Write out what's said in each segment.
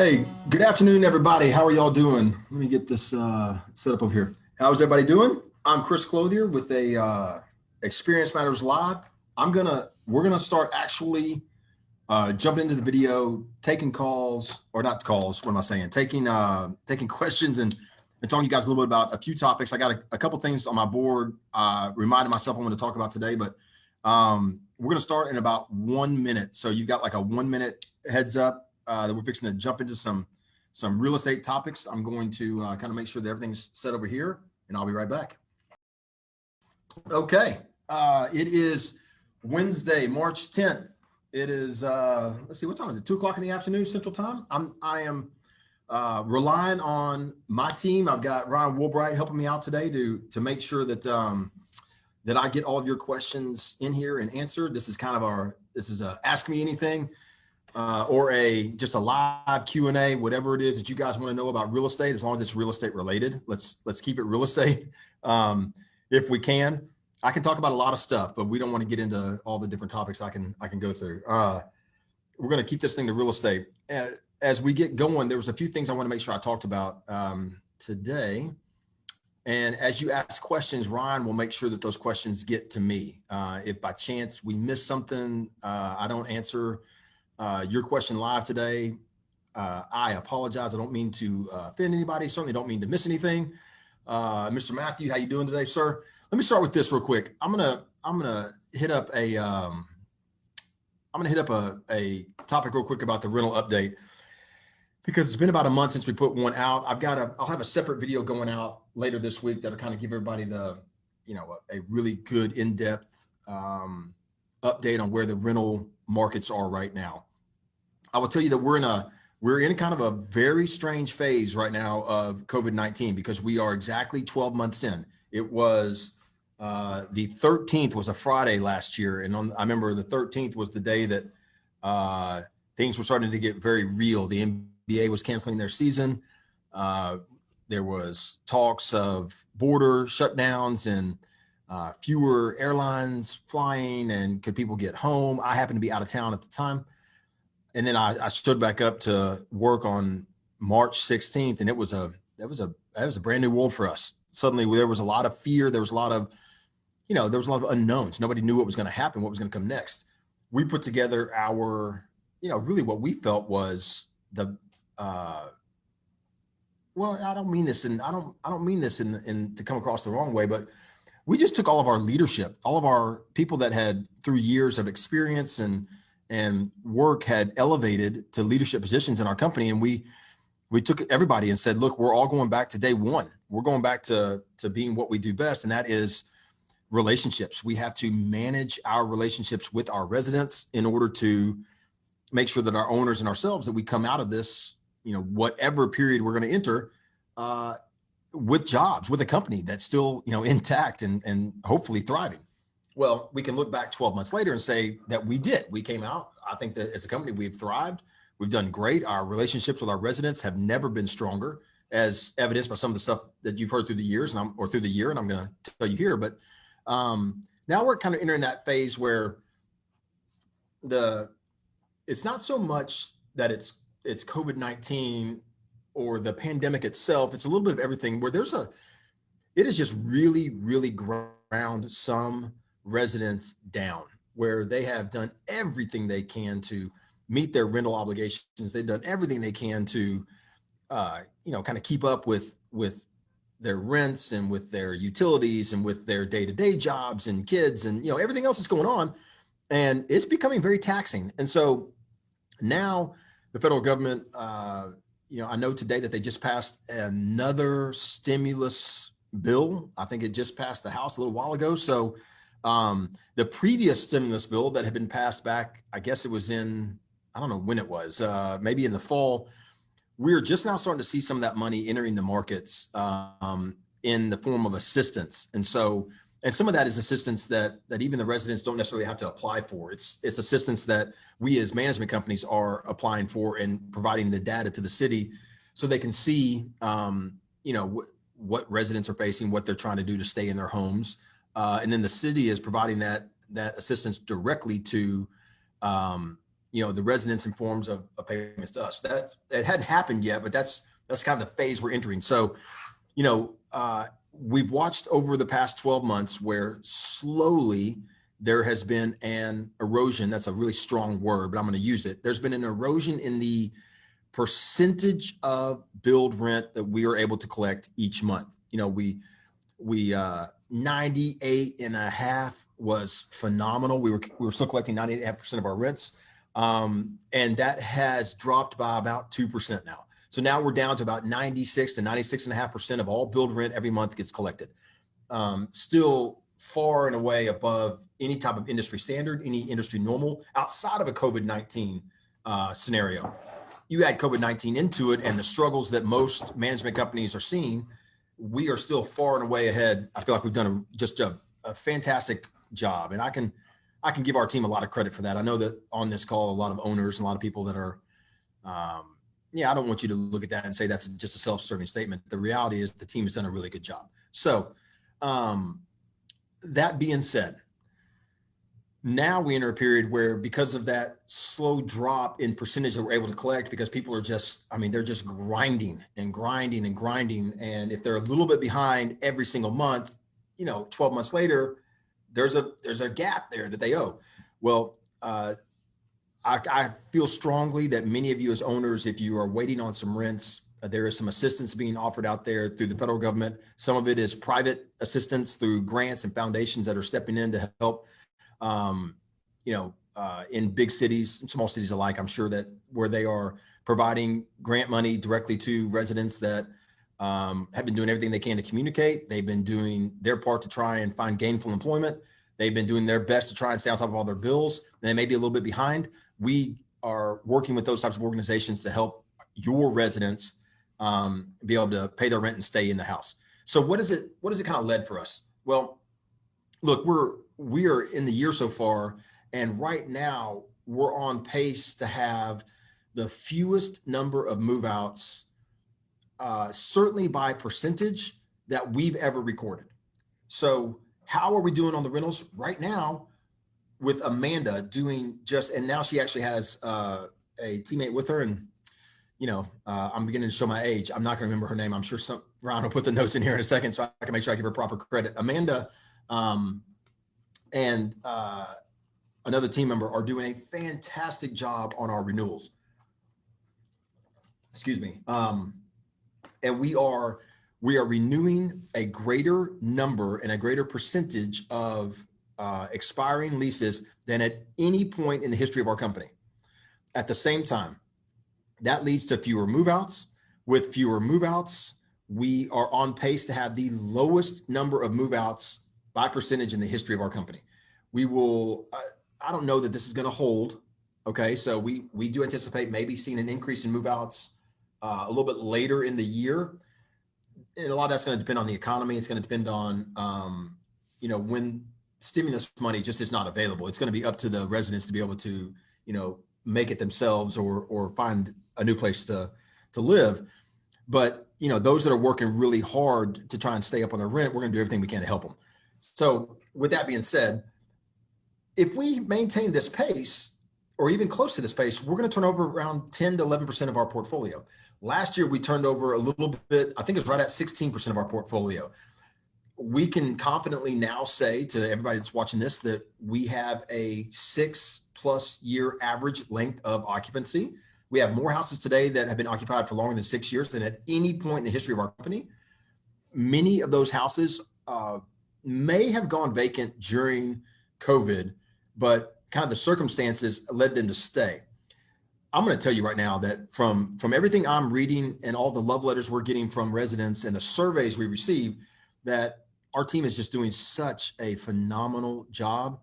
Hey, good afternoon, everybody. How are y'all doing? Let me get this set up over here. How's everybody doing? I'm Chris Clothier with a Experience Matters Live. We're gonna start actually jumping into the video, taking calls or not calls. What am I saying? Taking questions and talking to you guys a little bit about a few topics. I got a couple things on my board. Reminding myself I want to talk about today, but we're gonna start in about 1 minute. So you've got like a 1 minute heads up. That we're fixing to jump into some real estate topics. I'm going to kind of make sure that everything's set over here, and I'll be right back. Okay, it is Wednesday, March 10th. It is let's see, what time is it? 2 o'clock in the afternoon Central Time. I am relying on my team. I've got Ryan Woolbright helping me out today to make sure that that I get all of your questions in here and answered. This is kind of this is a Ask Me Anything. Or just a live Q&A, whatever it is that you guys want to know about real estate, as long as it's real estate related. Let's keep it real estate if we can. I can talk about a lot of stuff, but we don't want to get into all the different topics I can go through. We're going to keep this thing to real estate. As we get going, there was a few things I want to make sure I talked about today. And as you ask questions, Ryan will make sure that those questions get to me. If by chance we miss something, I don't answer your question live today, I apologize. I don't mean to offend anybody. Certainly don't mean to miss anything. Mr. Matthew, how you doing today, sir? Let me start with this real quick. I'm gonna hit up a topic real quick about the rental update, because it's been about a month since we put one out. I'll have a separate video going out later this week that'll kind of give everybody a really good in-depth update on where the rental markets are right now. I will tell you that we're in kind of a very strange phase right now of COVID-19, because we are exactly 12 months in. It was the 13th was a Friday last year, and I remember the 13th was the day that things were starting to get very real. The NBA was canceling their season. There was talks of border shutdowns and fewer airlines flying, and could people get home? I happened to be out of town at the time. And then I showed back up to work on March 16th, and that was a brand new world for us. Suddenly there was a lot of fear. There was a lot of unknowns. Nobody knew what was going to happen, what was going to come next. We put together our, really what we felt was the, well, I don't mean this in to come across the wrong way, but we just took all of our leadership, all of our people that had through years of experience and work had elevated to leadership positions in our company. And we took everybody and said, look, we're all going back to day one. We're going back to being what we do best. And that is relationships. We have to manage our relationships with our residents in order to make sure that our owners and ourselves, that we come out of this, whatever period we're going to enter, with jobs, with a company that's still, intact and hopefully thriving. Well, we can look back 12 months later and say that we did. We came out. I think that as a company, we've thrived. We've done great. Our relationships with our residents have never been stronger, as evidenced by some of the stuff that you've heard through the years through the year. And I'm going to tell you here, but now we're kind of entering that phase where it's not so much that it's COVID-19 or the pandemic itself. It's a little bit of everything, where it is just really, really ground some residents down, where they have done everything they can to meet their rental obligations. They've done everything they can to, kind of keep up with their rents and with their utilities and with their day-to-day jobs and kids and, everything else that's going on. And it's becoming very taxing. And so now the federal government, I know today that they just passed another stimulus bill. I think it just passed the House a little while ago. So the previous stimulus bill that had been passed back, I guess it was in, I don't know when it was, maybe in the fall, we're just now starting to see some of that money entering the markets in the form of assistance. And so, and some of that is assistance that even the residents don't necessarily have to apply for. It's assistance that we as management companies are applying for and providing the data to the city so they can see, what residents are facing, what they're trying to do to stay in their homes. And then the city is providing that assistance directly to the residents in forms of payments to us. It hadn't happened yet, but that's kind of the phase we're entering. So, we've watched over the past 12 months where slowly there has been an erosion. That's a really strong word, but I'm going to use it. There's been an erosion in the percentage of billed rent that we are able to collect each month. We 98.5 was phenomenal. We were still collecting 98.5% of our rents. And that has dropped by about 2% now. So now we're down to about 96 to 96.5% of all billed rent every month gets collected. Still far and away above any type of industry standard, any industry normal outside of a COVID-19 scenario. You add COVID-19 into it and the struggles that most management companies are seeing, we are still far and away ahead. I feel like we've done just a fantastic job. And I can give our team a lot of credit for that. I know that on this call, a lot of owners and a lot of people that are, I don't want you to look at that and say that's just a self-serving statement. The reality is the team has done a really good job. So that being said, now we enter a period where because of that slow drop in percentage that we're able to collect, because people are they're just grinding and grinding and grinding. And if they're a little bit behind every single month, 12 months later, there's a gap there that they owe. Well, I feel strongly that many of you as owners, if you are waiting on some rents, there is some assistance being offered out there through the federal government. Some of it is private assistance through grants and foundations that are stepping in to help, in big cities, small cities alike. I'm sure that where they are providing grant money directly to residents that have been doing everything they can to communicate. They've been doing their part to try and find gainful employment. They've been doing their best to try and stay on top of all their bills. And they may be a little bit behind. We are working with those types of organizations to help your residents be able to pay their rent and stay in the house. So what is it kind of led for us? Well, look, we are in the year so far, and right now we're on pace to have the fewest number of move-outs, certainly by percentage, that we've ever recorded. So how are we doing on the rentals right now with Amanda doing and now she actually has a teammate with her, and I'm beginning to show my age. I'm not going to remember her name. I'm sure Ryan will put the notes in here in a second so I can make sure I give her proper credit. Amanda and another team member are doing a fantastic job on our renewals. Excuse me. And we are renewing a greater number and a greater percentage of expiring leases than at any point in the history of our company. At the same time, that leads to fewer move-outs. With fewer move-outs, we are on pace to have the lowest number of move-outs by percentage in the history of our company. We will, I don't know that this is going to hold. Okay, so we do anticipate maybe seeing an increase in move-outs a little bit later in the year. And a lot of that's going to depend on the economy. It's going to depend on, when stimulus money just is not available. It's going to be up to the residents to be able to, make it themselves or find a new place to live. But, those that are working really hard to try and stay up on their rent, we're going to do everything we can to help them. So with that being said, if we maintain this pace or even close to this pace, we're going to turn over around 10 to 11% of our portfolio. Last year, we turned over a little bit, I think it was right at 16% of our portfolio. We can confidently now say to everybody that's watching this that we have a 6+ year average length of occupancy. We have more houses today that have been occupied for longer than 6 years than at any point in the history of our company. Many of those houses may have gone vacant during COVID, but kind of the circumstances led them to stay. I'm going to tell you right now that from everything I'm reading and all the love letters we're getting from residents and the surveys we receive, that our team is just doing such a phenomenal job.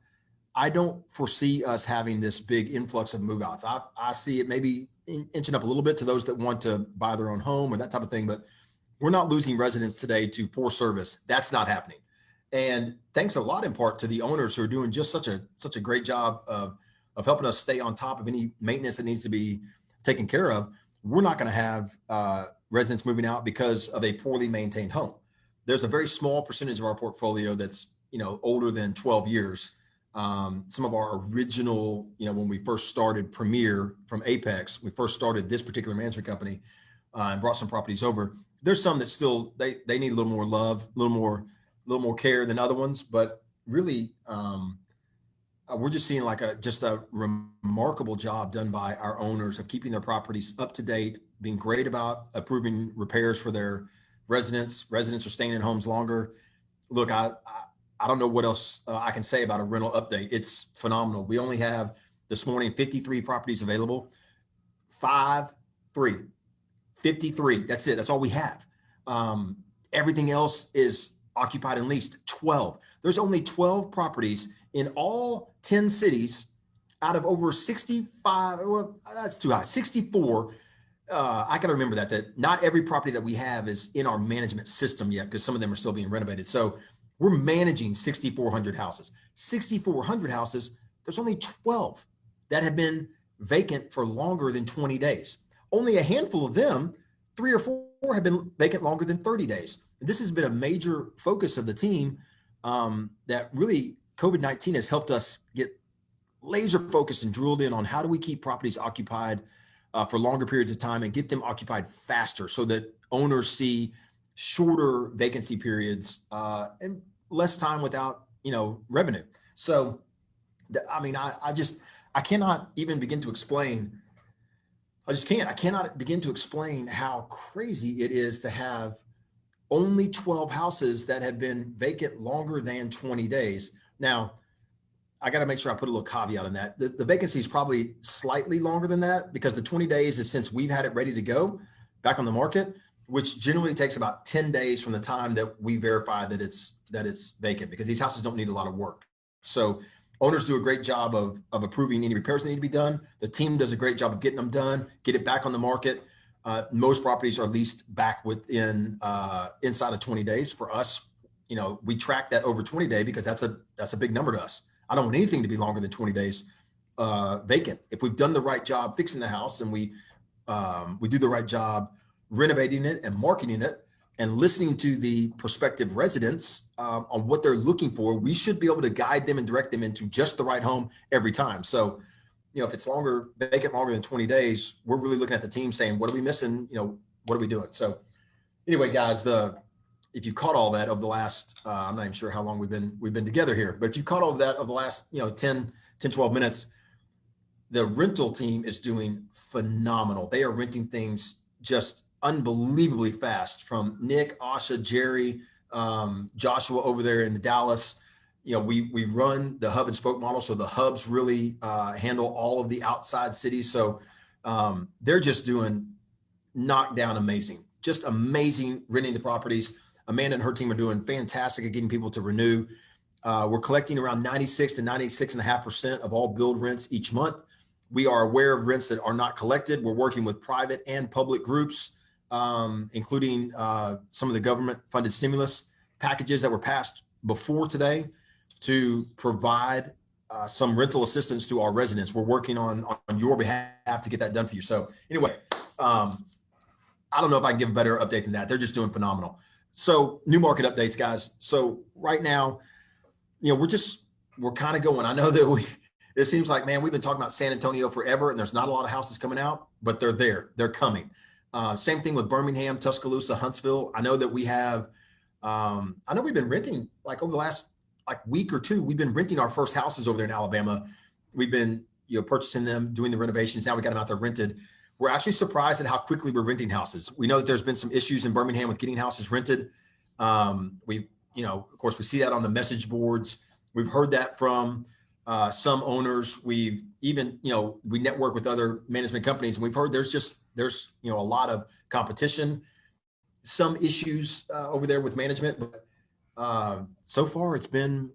I don't foresee us having this big influx of move-outs. I see it maybe inching up a little bit to those that want to buy their own home or that type of thing, but we're not losing residents today to poor service. That's not happening. And thanks a lot in part to the owners who are doing just such a great job of helping us stay on top of any maintenance that needs to be taken care of. We're not going to have residents moving out because of a poorly maintained home. There's a very small percentage of our portfolio that's older than 12 years. some of our original, when we first started Premier from Apex, we first started this particular management company and brought some properties over. There's some that still, they need a little more love, a little more care than other ones, but really, we're just seeing like just a remarkable job done by our owners of keeping their properties up to date, being great about approving repairs for their residents. Residents are staying in homes longer. Look, I don't know what else I can say about a rental update. It's phenomenal. We only have this morning 53 properties available. 53. That's it. That's all we have. Everything else is occupied and leased. 12. There's only 12 properties in all 10 cities out of over 65. Well, that's too high. 64. I got to remember that not every property that we have is in our management system yet, because some of them are still being renovated. So we're managing 6,400 houses. 6,400 houses, there's only 12 that have been vacant for longer than 20 days. Only a handful of them, 3 or 4, have been vacant longer than 30 days. And this has been a major focus of the team, that really COVID-19 has helped us get laser focused and drilled in on how do we keep properties occupied for longer periods of time and get them occupied faster so that owners see shorter vacancy periods and less time without, revenue. So, I cannot even begin to explain. I cannot begin to explain how crazy it is to have only 12 houses that have been vacant longer than 20 days. Now, I got to make sure I put a little caveat on that. The vacancy is probably slightly longer than that, because the 20 days is since we've had it ready to go back on the market, which generally takes about 10 days from the time that we verify that it's vacant, because these houses don't need a lot of work. So owners do a great job of approving any repairs that need to be done. The team does a great job of getting them done, get it back on the market. Most properties are leased back within inside of 20 days. For us, we track that over 20 days because that's a big number to us. I don't want anything to be longer than 20 days vacant. If we've done the right job fixing the house and we do the right job renovating it and marketing it and listening to the prospective residents on what they're looking for, we should be able to guide them and direct them into just the right home every time. So, if it's vacant longer than 20 days, we're really looking at the team saying, what are we missing? What are we doing? So anyway, guys, if you caught all that over the last, I'm not even sure how long we've been together here, but if you caught all of that over the last, 10, 12 minutes, the rental team is doing phenomenal. They are renting things just unbelievably fast, from Nick, Asha, Jerry, Joshua over there in the Dallas. We run the hub and spoke model. So the hubs really handle all of the outside cities. So they're just doing knockdown amazing, just amazing renting the properties. Amanda and her team are doing fantastic at getting people to renew. We're collecting around 96 to 96.5% of all billed rents each month. We are aware of rents that are not collected. We're working with private and public groups, including some of the government funded stimulus packages that were passed before today, to provide some rental assistance to our residents. We're working on your behalf to get that done for you. So anyway, I don't know if I can give a better update than that. They're just doing phenomenal. So new market updates, guys. So right now, we're kind of going. I know that it seems like, man, we've been talking about San Antonio forever and there's not a lot of houses coming out, but they're there. They're coming. Same thing with Birmingham, Tuscaloosa, Huntsville. I know that we have, we've been renting like over the last week or two, we've been renting our first houses over there in Alabama. We've been, purchasing them, doing the renovations. Now we got them out there rented. We're actually surprised at how quickly we're renting houses. We know that there's been some issues in Birmingham with getting houses rented. Of course, we see that on the message boards. We've heard that from some owners. We've even, we network with other management companies, and we've heard there's a lot of competition, some issues over there with management, but so far it's been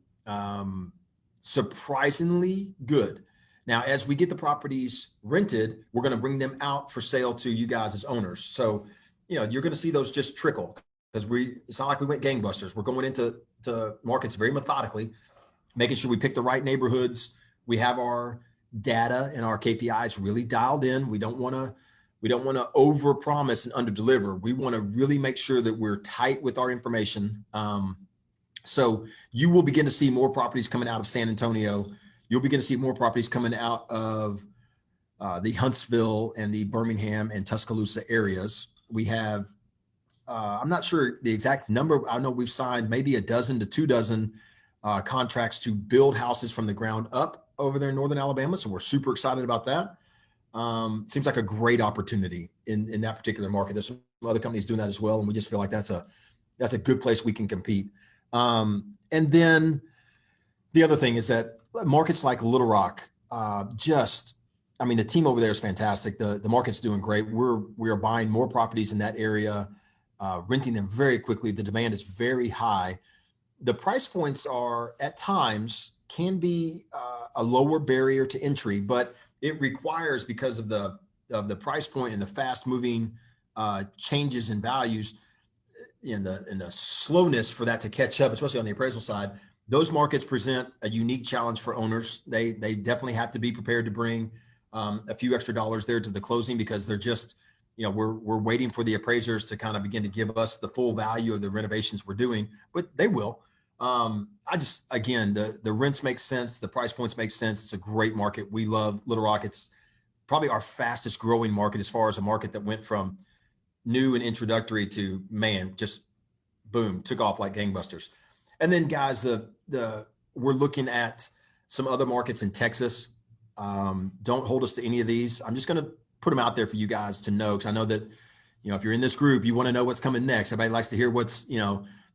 surprisingly good. Now, as we get the properties rented, we're going to bring them out for sale to you guys as owners. So, you're going to see those just trickle, because it's not like we went gangbusters. We're going into markets very methodically, making sure we pick the right neighborhoods. We have our data and our KPIs really dialed in. We don't want to over promise and under deliver. We want to really make sure that we're tight with our information. So you will begin to see more properties coming out of San Antonio. You'll begin to see more properties coming out of the Huntsville and the Birmingham and Tuscaloosa areas. We have, I'm not sure the exact number. I know we've signed maybe a dozen to 2 dozen contracts to build houses from the ground up over there in Northern Alabama. So we're super excited about that. Seems like a great opportunity in that particular market. There's some other companies doing that as well. And we just feel like that's a good place we can compete. And then the other thing is that markets like Little Rock, the team over there is fantastic. The market's doing great. We are buying more properties in that area, renting them very quickly. The demand is very high. The price points are at times can be a lower barrier to entry, but it requires, because of the price point and the fast moving changes in values, in the slowness for that to catch up, especially on the appraisal side. Those markets present a unique challenge for owners. They definitely have to be prepared to bring a few extra dollars there to the closing, because they're just, we're waiting for the appraisers to kind of begin to give us the full value of the renovations we're doing, but they will. Again, the rents make sense. The price points make sense. It's a great market. We love Little Rock. It's probably our fastest growing market, as far as a market that went from new and introductory to, just boom, took off like gangbusters. And then guys, we're looking at some other markets in Texas. Don't hold us to any of these. I'm just going to put them out there for you guys to know, because I know that, if you're in this group, you want to know what's coming next. Everybody likes to hear what's,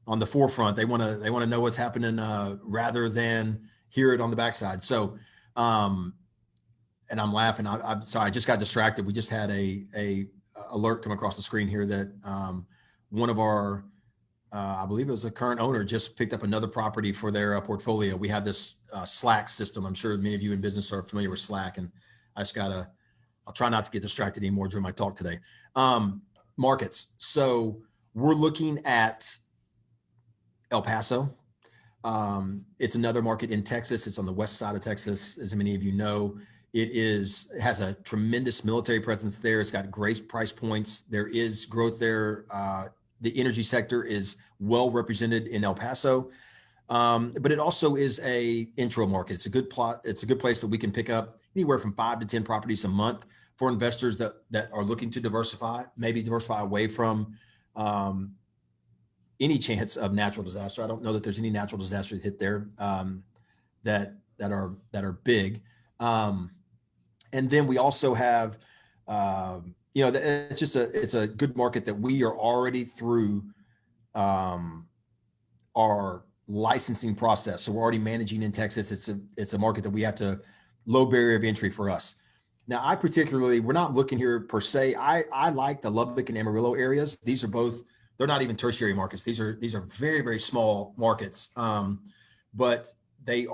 on the forefront. They want to know what's happening rather than hear it on the backside. So, and I'm laughing. I'm sorry, I just got distracted. We just had a alert come across the screen here that one of our, I believe it was a current owner, just picked up another property for their portfolio. We have this Slack system. I'm sure many of you in business are familiar with Slack, and I'll try not to get distracted anymore during my talk today. Markets. So we're looking at El Paso. It's another market in Texas. It's on the west side of Texas, as many of you know. It has a tremendous military presence there. It's got great price points. There is growth there. The energy sector is well represented in El Paso, but it also is a intro market. It's a good plot. It's a good place that we can pick up anywhere from 5 to 10 properties a month for investors that are looking to maybe diversify away from any chance of natural disaster. I don't know that there's any natural disaster hit there that are big. And then we also have, it's a good market that we are already through our licensing process. So we're already managing in Texas. It's a market that we have to, low barrier of entry for us. Now, we're not looking here per se. I like the Lubbock and Amarillo areas. These are both, they're not even tertiary markets. These are very, very small markets, but they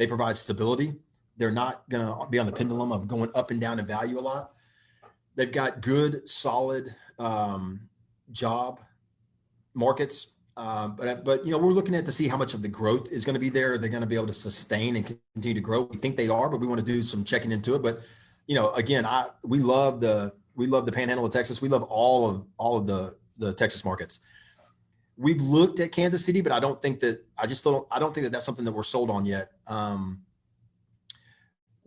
provide stability. They're not going to be on the pendulum of going up and down in value a lot. They've got good, solid job markets. But we're looking at to see how much of the growth is going to be there. They're going to be able to sustain and continue to grow. We think they are, but we want to do some checking into it. But, again, we love the Panhandle of Texas. We love all of the Texas markets. We've looked at Kansas City, but I don't think that that's something that we're sold on yet.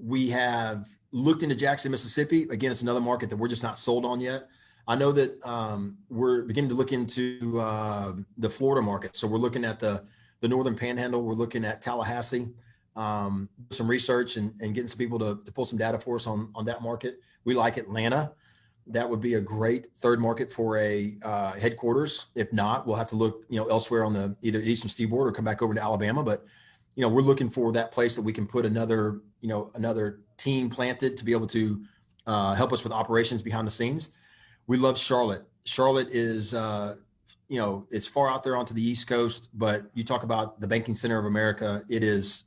We have looked into Jackson, Mississippi. Again, it's another market that we're just not sold on yet. I know that we're beginning to look into the Florida market. So we're looking at the Northern Panhandle. We're looking at Tallahassee, some research and getting some people to pull some data for us on that market. We like Atlanta. That would be a great third market for a headquarters. If not, we'll have to look, elsewhere on either Eastern Seaboard or come back over to Alabama. But, we're looking for that place that we can put another team planted to be able to help us with operations behind the scenes. We love Charlotte. Charlotte is, it's far out there onto the East Coast, but you talk about the banking center of America. It is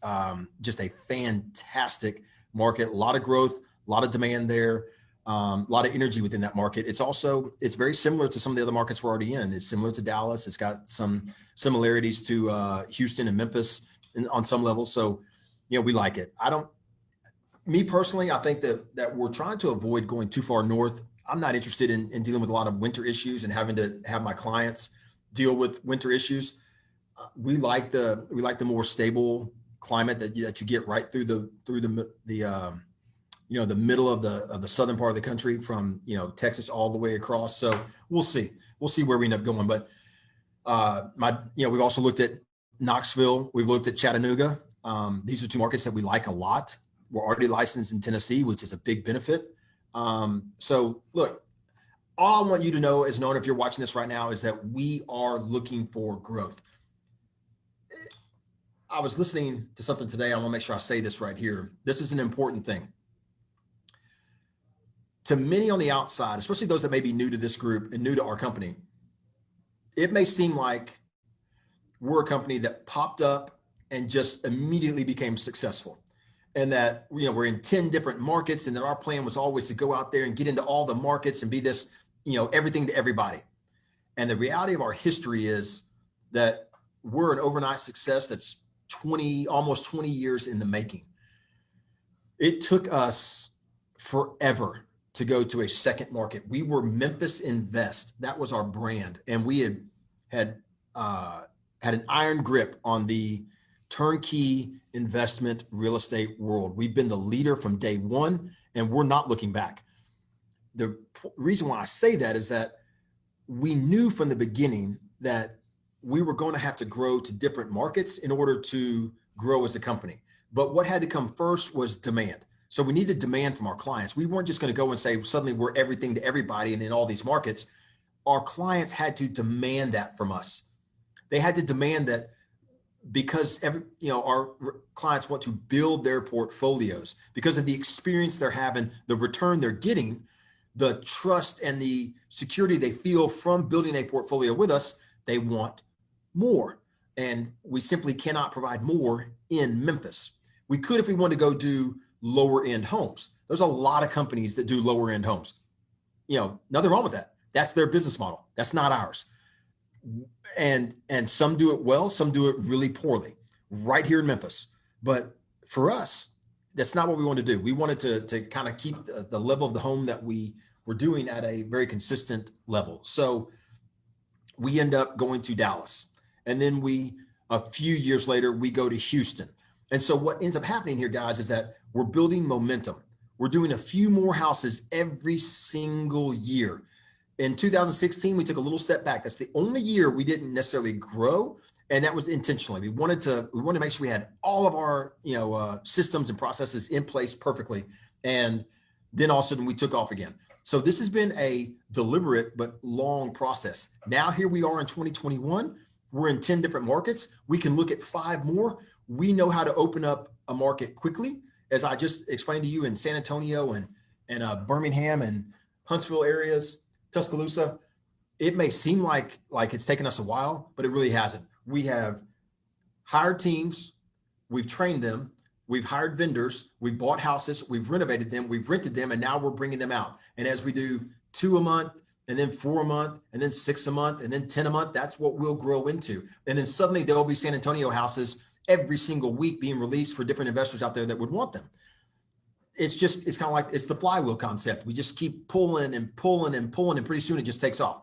just a fantastic market, a lot of growth, a lot of demand there, a lot of energy within that market. It's very similar to some of the other markets we're already in. It's similar to Dallas. It's got some similarities to Houston and Memphis on some level. So, we like it. Me personally, I think that we're trying to avoid going too far north. I'm not interested in dealing with a lot of winter issues and having to have my clients deal with winter issues. We like the more stable climate that you get right through the the middle of the southern part of the country, from Texas all the way across. So we'll see where we end up going. But we've also looked at Knoxville, we've looked at Chattanooga. These are two markets that we like a lot. We're already licensed in Tennessee, which is a big benefit. So look, all I want you to know as an owner, if you're watching this right now, is that we are looking for growth. I was listening to something today. I want to make sure I say this right here. This is an important thing. To many on the outside, especially those that may be new to this group and new to our company, it may seem like we're a company that popped up and just immediately became successful. And that, we're in 10 different markets, and that our plan was always to go out there and get into all the markets and be this, everything to everybody. And the reality of our history is that we're an overnight success that's almost 20 years in the making. It took us forever to go to a second market. We were Memphis Invest. That was our brand. And we had an iron grip on the turnkey investment real estate world. We've been the leader from day one, and we're not looking back. The reason why I say that is that we knew from the beginning that we were going to have to grow to different markets in order to grow as a company. But what had to come first was demand. So we needed demand from our clients. We weren't just going to go and say, suddenly we're everything to everybody and in all these markets. Our clients had to demand that from us. They had to demand that, because our clients want to build their portfolios because of the experience they're having, the return they're getting, the trust and the security they feel from building a portfolio with us. They want more. And we simply cannot provide more in Memphis. We could if we wanted to go do lower end homes. There's a lot of companies that do lower end homes. Nothing wrong with that. That's their business model. That's not ours. And some do it well, some do it really poorly right here in Memphis. But for us, that's not what we want to do. We wanted to kind of keep the level of the home that we were doing at a very consistent level. So we end up going to Dallas. And then a few years later, we go to Houston. And so what ends up happening here, guys, is that we're building momentum. We're doing a few more houses every single year. In 2016, we took a little step back. That's the only year we didn't necessarily grow, and that was intentionally. We wanted to make sure we had all of our systems and processes in place perfectly, and then all of a sudden we took off again. So this has been a deliberate but long process. Now here we are in 2021. We're in 10 different markets. We can look at 5 more. We know how to open up a market quickly, as I just explained to you, in San Antonio and Birmingham and Huntsville areas. Tuscaloosa. It may seem like it's taken us a while, but it really hasn't. We have hired teams, we've trained them, we've hired vendors, we've bought houses, we've renovated them, we've rented them, and now we're bringing them out. And as we do 2 a month, and then 4 a month, and then 6 a month, and then 10 a month, that's what we'll grow into. And then suddenly there'll be San Antonio houses every single week being released for different investors out there that would want them. It's kind of like, it's the flywheel concept. We just keep pulling and pulling and pulling, and pretty soon it just takes off.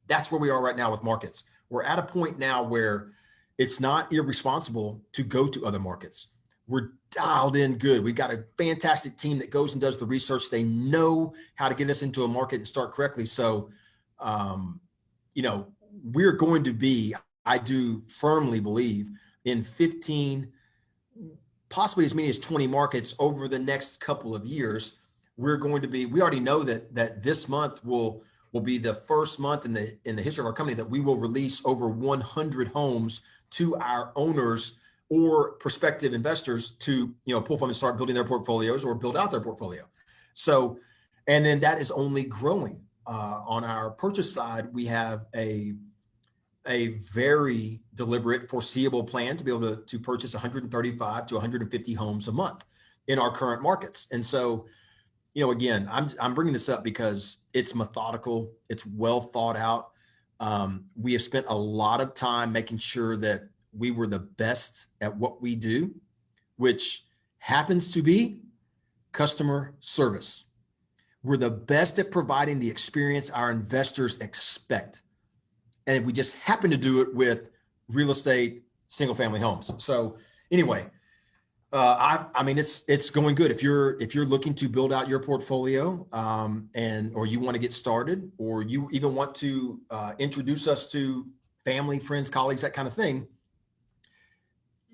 That's where we are right now with markets. We're at a point now where it's not irresponsible to go to other markets. We're dialed in good. We've got a fantastic team that goes and does the research. They know how to get us into a market and start correctly. So, we're going to be, I do firmly believe, in 15, possibly as many as 20 markets over the next couple of years. We already know that this month will be the first month in the history of our company that we will release over 100 homes to our owners or prospective investors to pull from and start building their portfolios or build out their portfolio. So, and then that is only growing. On our purchase side, we have a very deliberate, foreseeable plan to be able to purchase 135 to 150 homes a month in our current markets. And so, again, I'm bringing this up because it's methodical, it's well thought out. We have spent a lot of time making sure that we were the best at what we do, which happens to be customer service. We're the best at providing the experience our investors expect. And we just happen to do it with real estate single family homes. So anyway, I mean, it's going good. If you're looking to build out your portfolio, or you want to get started, or you even want to introduce us to family, friends, colleagues, that kind of thing.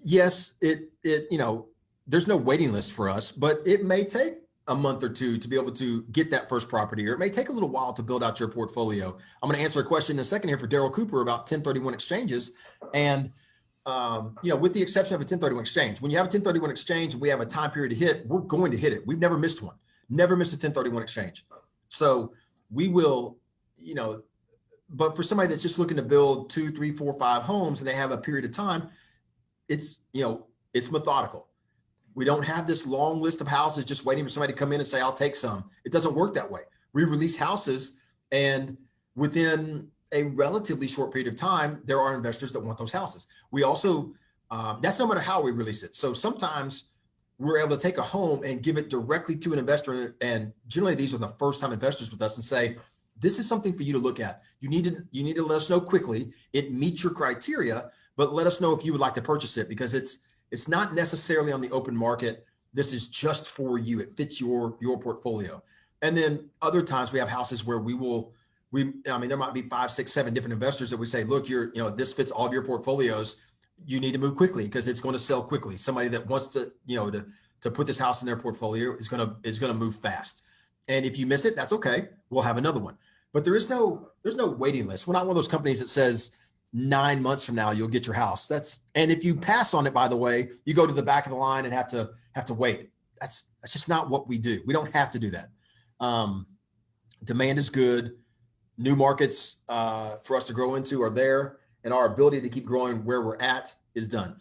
Yes, there's no waiting list for us, but it may take a month or two to be able to get that first property, or it may take a little while to build out your portfolio. I'm going to answer a question in a second here for Daryl Cooper about 1031 exchanges. And with the exception of a 1031 exchange, when you have a 1031 exchange and we have a time period to hit, we're going to hit it. We've never missed one, never missed a 1031 exchange. So we will, but for somebody that's just looking to build 2, 3, 4, 5 homes and they have a period of time, it's methodical. We don't have this long list of houses just waiting for somebody to come in and say, I'll take some. It doesn't work that way. We release houses, and within a relatively short period of time, there are investors that want those houses. We also, that's no matter how we release it. So sometimes we're able to take a home and give it directly to an investor. And generally these are the first time investors with us, and say, this is something for you to look at. You need to let us know quickly. It meets your criteria, but let us know if you would like to purchase it, because it's not necessarily on the open market. This is just for you. It fits your portfolio. And then other times we have houses where there might be 5, 6, 7 different investors that we say, look, this fits all of your portfolios. You need to move quickly because it's going to sell quickly. Somebody that wants to put this house in their portfolio is going to move fast. And if you miss it, that's okay. We'll have another one. But there's no waiting list. We're not one of those companies that says 9 months from now you'll get your house. And if you pass on it, by the way, you go to the back of the line and have to wait. That's just not what we do. We don't have to do that. Demand is good. New markets for us to grow into are there, and our ability to keep growing where we're at is done.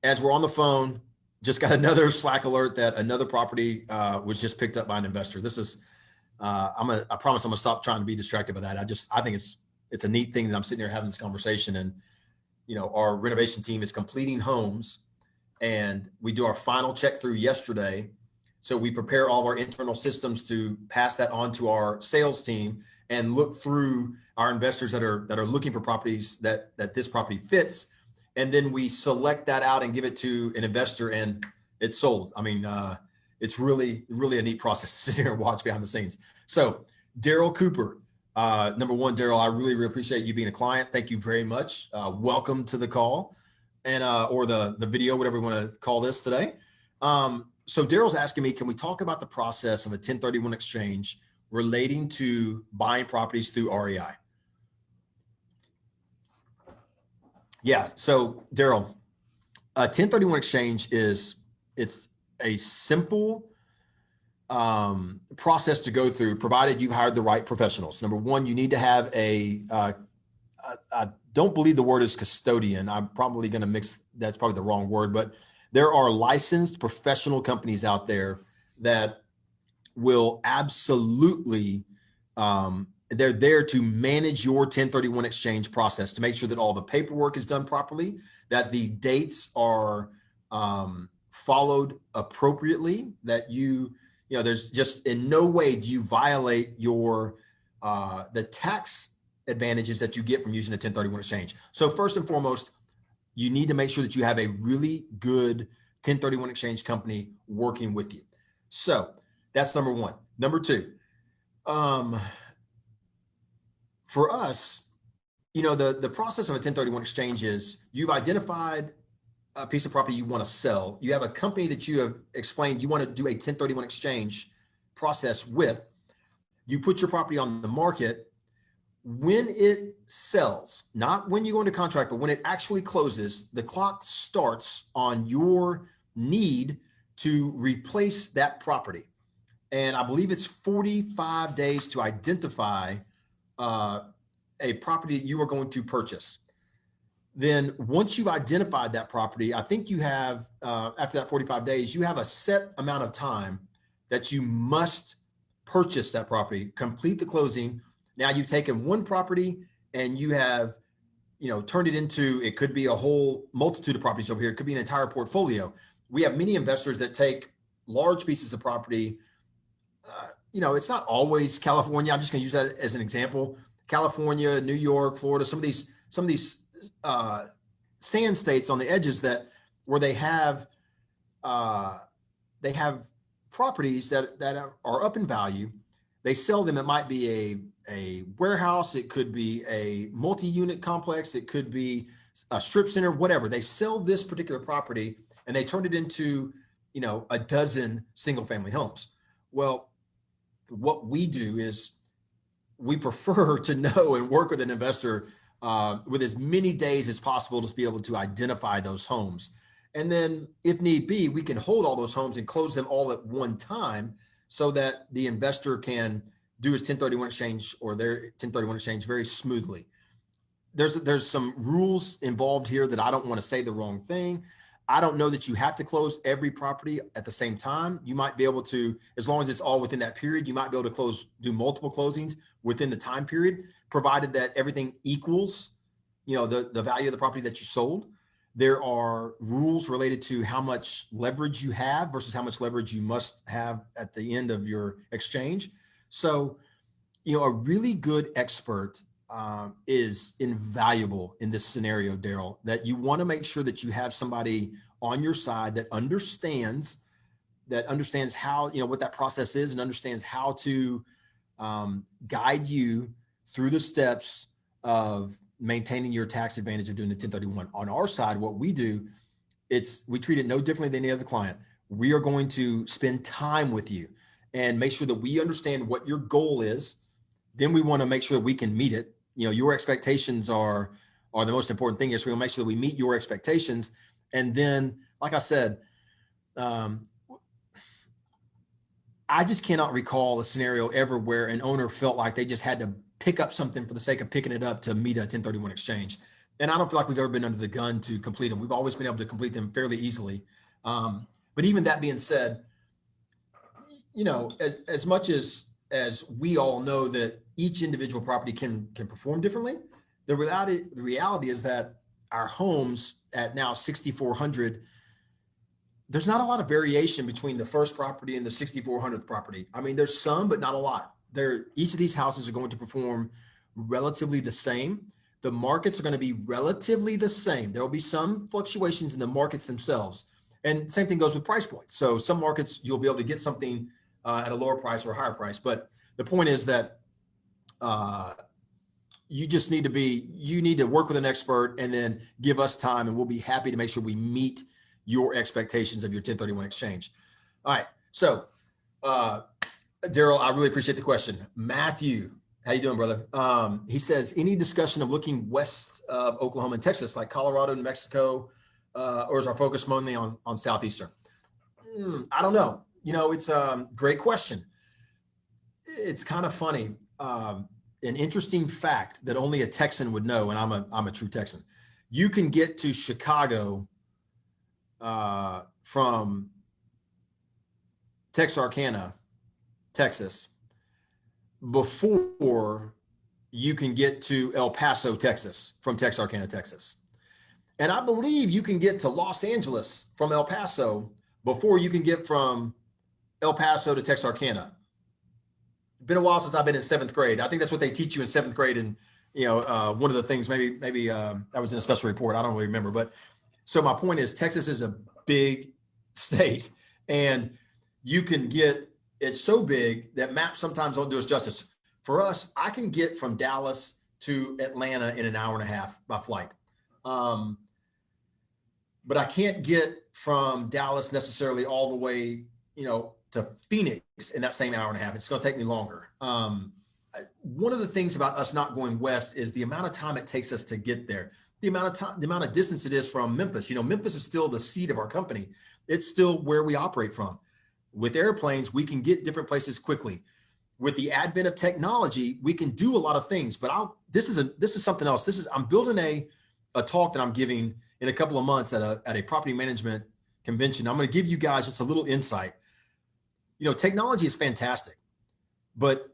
As we're on the phone, just got another Slack alert that another property was just picked up by an investor. This is, I promise I'm gonna stop trying to be distracted by that. I think it's a neat thing that I'm sitting here having this conversation, and our renovation team is completing homes, and we do our final check through yesterday. So we prepare all of our internal systems to pass that on to our sales team and look through our investors that are looking for properties that this property fits. And then we select that out and give it to an investor, and it's sold. I mean, it's really, really a neat process to sit here and watch behind the scenes. So Daryl Cooper, number one, Daryl, I really, really appreciate you being a client. Thank you very much. Welcome to the call and or the video, whatever we want to call this today. So Daryl's asking me, can we talk about the process of a 1031 exchange relating to buying properties through REI? Yeah. So Daryl, a 1031 exchange it's a simple process to go through, provided you've hired the right professionals. Number one, you need to have I don't believe the word is custodian. I'm probably going to mix, that's probably the wrong word, but there are licensed professional companies out there that will absolutely, they're there to manage your 1031 exchange process, to make sure that all the paperwork is done properly, that the dates are followed appropriately, that there's just in no way do you violate the tax advantages that you get from using a 1031 exchange. So first and foremost, you need to make sure that you have a really good 1031 exchange company working with you. So that's number one. Number two, for us, the process of a 1031 exchange is you've identified a piece of property you want to sell. You have a company that you have explained you want to do a 1031 exchange process with. You put your property on the market. When it sells, not when you go into contract, but when it actually closes, the clock starts on your need to replace that property. And I believe it's 45 days to identify a property that you are going to purchase. Then once you've identified that property, I think you have, after that 45 days, you have a set amount of time that you must purchase that property, complete the closing. Now you've taken one property and you have, turned it into, it could be a whole multitude of properties over here. It could be an entire portfolio. We have many investors that take large pieces of property. It's not always California. I'm just going to use that as an example. California, New York, Florida, some of these sand states on the edges that where they have properties that are up in value. They sell them. It might be a warehouse. It could be a multi-unit complex. It could be a strip center, whatever. They sell this particular property and they turn it into, a dozen single family homes. Well, what we do is we prefer to know and work with an investor with as many days as possible to be able to identify those homes. And then if need be, we can hold all those homes and close them all at one time so that the investor can do his 1031 exchange or their 1031 exchange very smoothly. There's some rules involved here that I don't want to say the wrong thing. I don't know that you have to close every property at the same time. You might be able to, as long as it's all within that period, you might be able to do multiple closings within the time period, provided that everything equals, the value of the property that you sold. There are rules related to how much leverage you have versus how much leverage you must have at the end of your exchange. So, a really good expert is invaluable in this scenario, Daryl, that you want to make sure that you have somebody on your side that understands how, what that process is and understands how to guide you through the steps of maintaining your tax advantage of doing the 1031. On our side, what we do, we treat it no differently than any other client. We are going to spend time with you and make sure that we understand what your goal is. Then we want to make sure we can meet it. Your expectations are the most important thing. Is we're going to make sure that we meet your expectations. And then, like I said, I just cannot recall a scenario ever where an owner felt like they just had to pick up something for the sake of picking it up to meet a 1031 exchange. And I don't feel like we've ever been under the gun to complete them. We've always been able to complete them fairly easily. But even that being said, as much as we all know that each individual property can perform differently, the reality is that our homes at now 6,400, there's not a lot of variation between the first property and the 6,400th property. I mean, there's some, but not a lot. Each of these houses are going to perform relatively the same. The markets are going to be relatively the same. There will be some fluctuations in the markets themselves. And same thing goes with price points. So some markets, you'll be able to get something at a lower price or a higher price. But the point is that you need to work with an expert and then give us time, and we'll be happy to make sure we meet your expectations of your 1031 exchange. All right. So, Daryl, I really appreciate the question. Matthew, how you doing, brother? He says, any discussion of looking west of Oklahoma and Texas, like Colorado, New Mexico, or is our focus mainly on Southeastern? I don't know. It's a great question. It's kind of funny. An interesting fact that only a Texan would know, and I'm a true Texan. You can get to Chicago from Texarkana, Texas, before you can get to El Paso, Texas, from Texarkana, Texas. And I believe you can get to Los Angeles from El Paso before you can get from El Paso to Texarkana. It's been a while since I've been in 7th grade. I think that's what they teach you in 7th grade. And, one of the things, maybe I was in a special report. I don't really remember. But so my point is, Texas is a big state, and you can get, it's so big that maps sometimes don't do us justice. For us, I can get from Dallas to Atlanta in an hour and a half by flight. But I can't get from Dallas necessarily all the way, to Phoenix in that same hour and a half. It's going to take me longer. One of the things about us not going west is the amount of time it takes us to get there. The amount of distance it is from Memphis. Memphis is still the seat of our company. It's still where we operate from. With airplanes, we can get different places quickly. With the advent of technology, we can do a lot of things. But this is something else. I'm building a talk that I'm giving in a couple of months at a property management convention. I'm going to give you guys just a little insight. Technology is fantastic, but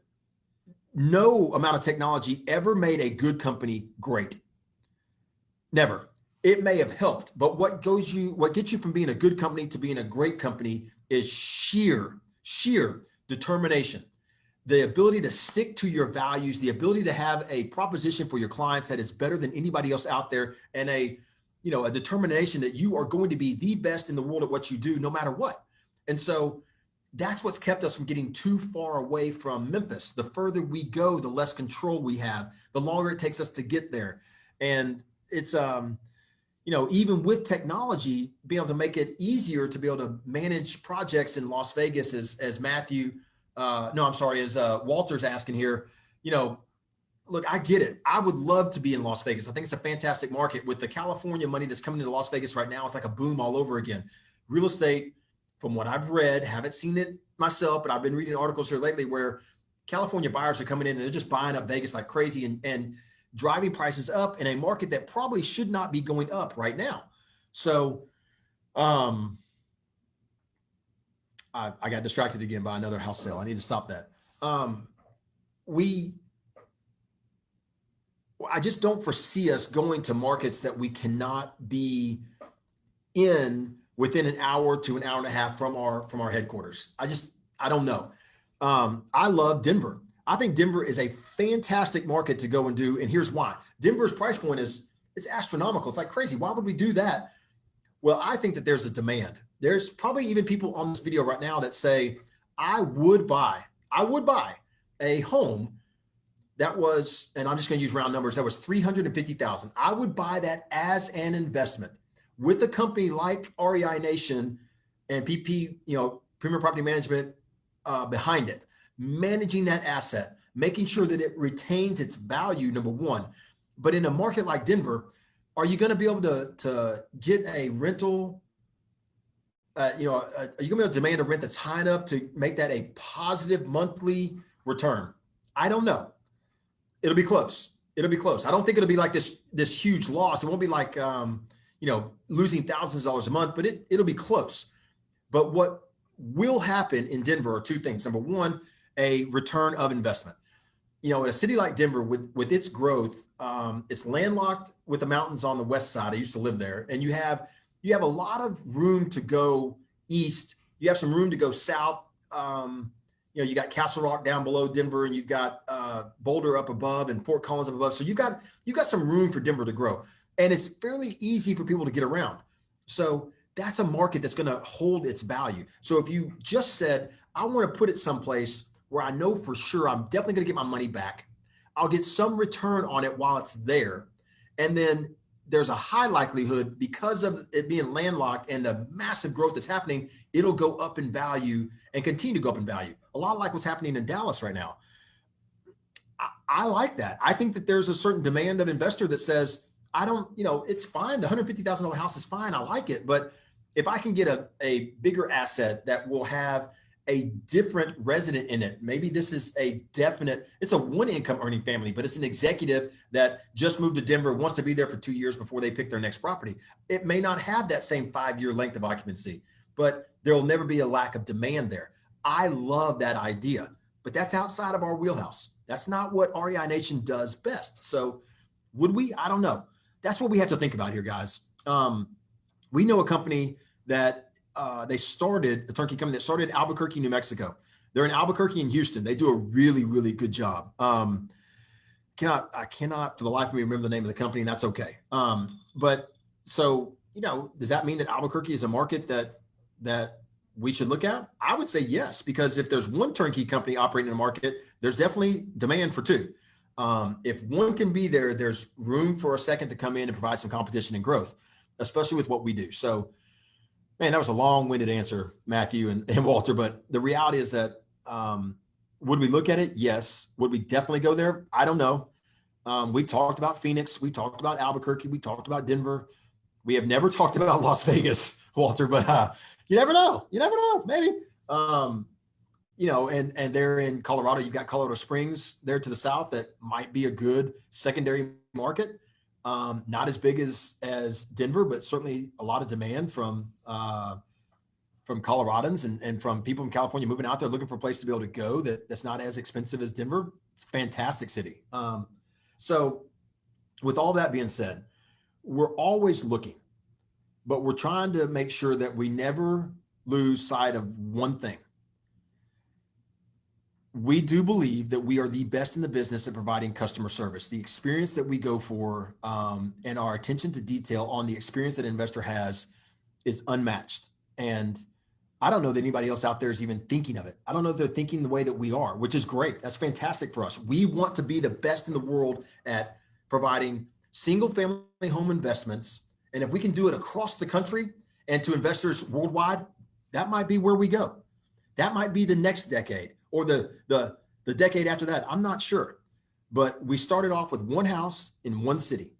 no amount of technology ever made a good company great. Never. It may have helped, but what gets you from being a good company to being a great company is sheer determination, the ability to stick to your values, the ability to have a proposition for your clients that is better than anybody else out there, and a a determination that you are going to be the best in the world at what you do, no matter what. And so that's what's kept us from getting too far away from Memphis. The further we go, the less control we have, the longer it takes us to get there. And it's, even with technology, being able to make it easier to be able to manage projects in Las Vegas, as Walter's asking here, look, I get it. I would love to be in Las Vegas. I think it's a fantastic market. With the California money that's coming into Las Vegas right now, it's like a boom all over again. Real estate, from what I've read, haven't seen it myself, but I've been reading articles here lately where California buyers are coming in and they're just buying up Vegas like crazy and driving prices up in a market that probably should not be going up right now. So I got distracted again by another house sale. I need to stop that. I just don't foresee us going to markets that we cannot be in within an hour to an hour and a half from our headquarters. I don't know. I love Denver. I think Denver is a fantastic market to go and do. And here's why. Denver's price point it's astronomical. It's like crazy. Why would we do that? Well, I think that there's a demand. There's probably even people on this video right now that say, I would buy a home that was, and I'm just going to use round numbers, that was $350,000. I would buy that as an investment with a company like REI Nation and PP, Premier Property Management behind it, managing that asset, making sure that it retains its value, number one. But in a market like Denver, are you going to be able to get a rental? Are you going to be able to demand a rent that's high enough to make that a positive monthly return? I don't know. It'll be close. I don't think it'll be like this huge loss. It won't be like, losing thousands of dollars a month, but it'll be close. But what will happen in Denver are two things. Number one, a return of investment. In a city like Denver with its growth, it's landlocked with the mountains on the west side. I used to live there, and you have a lot of room to go east. You have some room to go south. You got Castle Rock down below Denver, and you've got Boulder up above and Fort Collins up above. So you got some room for Denver to grow, and it's fairly easy for people to get around. So that's a market that's going to hold its value. So if you just said, I want to put it someplace where I know for sure I'm definitely going to get my money back, I'll get some return on it while it's there, and then there's a high likelihood, because of it being landlocked and the massive growth that's happening, it'll go up in value and continue to go up in value. A lot like what's happening in Dallas right now. I like that. I think that there's a certain demand of investor that says, it's fine. The $150,000 house is fine. I like it. But if I can get a bigger asset that will have a different resident in it, maybe this is it's a one income earning family, but it's an executive that just moved to Denver, wants to be there for 2 years before they pick their next property. It may not have that same 5-year length of occupancy, but there'll never be a lack of demand there. I love that idea, but that's outside of our wheelhouse. That's not what REI Nation does best. So would we? I don't know. That's what we have to think about here, guys. We know a company that a turnkey company that started in Albuquerque, New Mexico. They're in Albuquerque and Houston. They do a really, really good job. I cannot for the life of me remember the name of the company, and that's okay. But so, does that mean that Albuquerque is a market that we should look at? I would say yes, because if there's one turnkey company operating in the market, there's definitely demand for two. If one can be there, there's room for a second to come in and provide some competition and growth, especially with what we do. So, man, that was a long-winded answer, Matthew and Walter, but the reality is that would we look at it? Yes. Would we definitely go there? I don't know. We've talked about Phoenix. We talked about Albuquerque. We talked about Denver. We have never talked about Las Vegas, Walter, but you never know. Maybe. And they're in Colorado. You've got Colorado Springs there to the south that might be a good secondary market. Not as big as Denver, but certainly a lot of demand from Coloradans and from people in California moving out there looking for a place to be able to go that's not as expensive as Denver. It's a fantastic city. So with all that being said, we're always looking, but we're trying to make sure that we never lose sight of one thing. we do believe that we are the best in the business at providing customer service. The experience that we go for, and our attention to detail on the experience that an investor has is unmatched. And I don't know that anybody else out there is even thinking of it. I don't know if they're thinking the way that we are, which is great. That's fantastic for us. We want to be the best in the world at providing single family home investments. And if we can do it across the country and to investors worldwide, that might be where we go. That might be the next decade or the decade after that. I'm not sure. But we started off with one house in one city.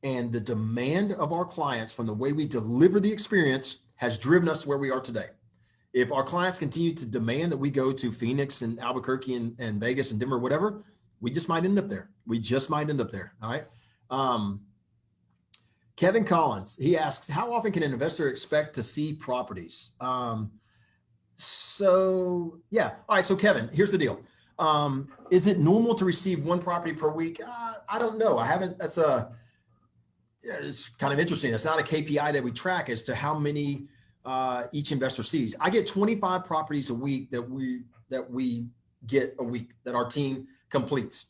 And the demand of our clients from the way we deliver the experience has driven us to where we are today. If our clients continue to demand that we go to Phoenix and Albuquerque and Vegas and Denver, whatever, we just might end up there. We just might end up there. All right. Kevin Collins, he asks, how often can an investor expect to see properties? So Kevin, here's the deal. Is it normal to receive one property per week? I don't know. It's kind of interesting. It's not a KPI that we track as to how many each investor sees. I get 25 properties a week that we get a week that our team completes.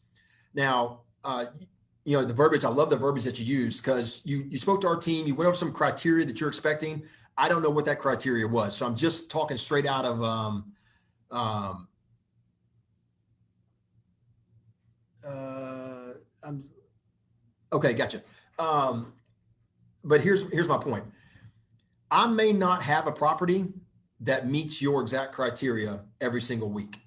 Now, the verbiage, I love the verbiage that you use because you spoke to our team, you went over some criteria that you're expecting. I don't know what that criteria was. So I'm just talking straight out of, okay, gotcha. But here's my point. I may not have a property that meets your exact criteria every single week.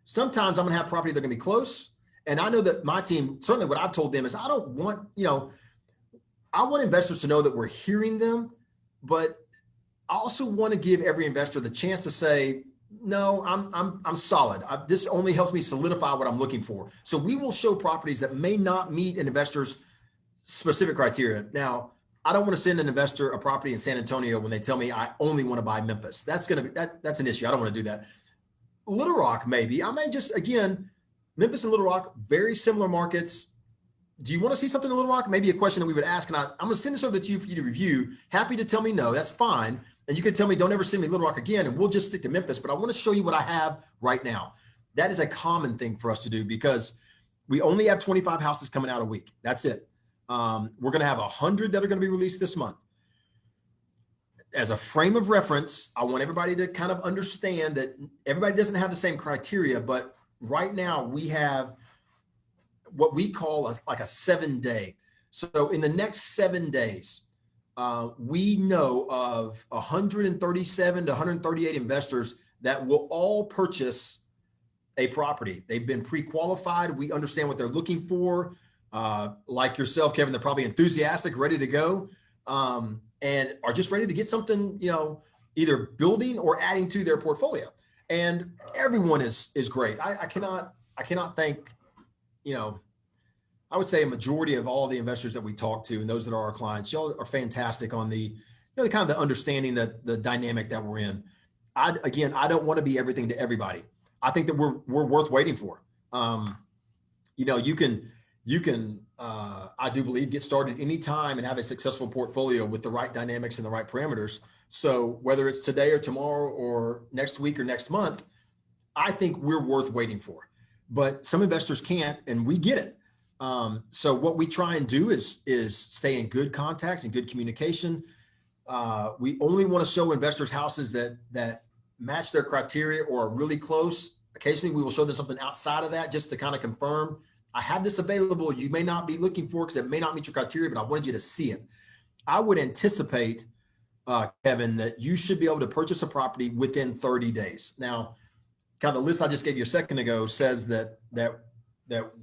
Sometimes I'm going to have property that are going to be close. And I know that my team, certainly what I've told them is I want investors to know that we're hearing them, but I also want to give every investor the chance to say, no, I'm solid. This only helps me solidify what I'm looking for. So we will show properties that may not meet an investor's specific criteria. Now, I don't want to send an investor a property in San Antonio when they tell me I only want to buy Memphis. That's an issue. I don't want to do that. Little Rock, maybe. I may just, again, Memphis and Little Rock, very similar markets. Do you want to see something in Little Rock? Maybe a question that we would ask. And I'm going to send this over to you for you to review. Happy to tell me no, that's fine. And you can tell me, don't ever send me Little Rock again, and we'll just stick to Memphis. But I want to show you what I have right now. That is a common thing for us to do because we only have 25 houses coming out a week. That's it. We're going to have 100 that are going to be released this month. As a frame of reference, I want everybody to kind of understand that everybody doesn't have the same criteria, but right now we have what we call a 7-day. So in the next 7 days, we know of 137 to 138 investors that will all purchase a property. They've been pre-qualified. We understand what they're looking for. Like yourself, Kevin, they're probably enthusiastic, ready to go, and are just ready to get something, either building or adding to their portfolio. And everyone is great. I cannot thank, I would say a majority of all the investors that we talk to and those that are our clients, y'all are fantastic on the kind of the understanding that the dynamic that we're in. I don't want to be everything to everybody. I think that we're worth waiting for. You can, I do believe, get started anytime and have a successful portfolio with the right dynamics and the right parameters. So whether it's today or tomorrow or next week or next month, I think we're worth waiting for. But some investors can't, and we get it. So what we try and do is stay in good contact and good communication. We only want to show investors houses that match their criteria or are really close. Occasionally, we will show them something outside of that just to kind of confirm, I have this available. You may not be looking for it because it may not meet your criteria, but I wanted you to see it. I would anticipate, Kevin, that you should be able to purchase a property within 30 days. Now, kind of the list I just gave you a second ago says that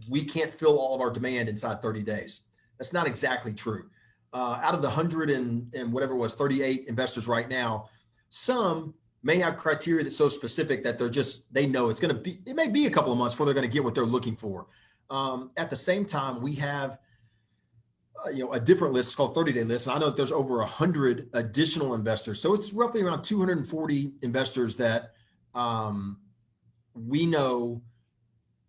we can't fill all of our demand inside 30 days. That's not exactly true. Out of the 100 and whatever it was, 38 investors right now, some may have criteria that's so specific that they know it may be a couple of months before they're going to get what they're looking for. At the same time, we have, a different list called 30-day list. And I know that there's over 100 additional investors. So it's roughly around 240 investors that we know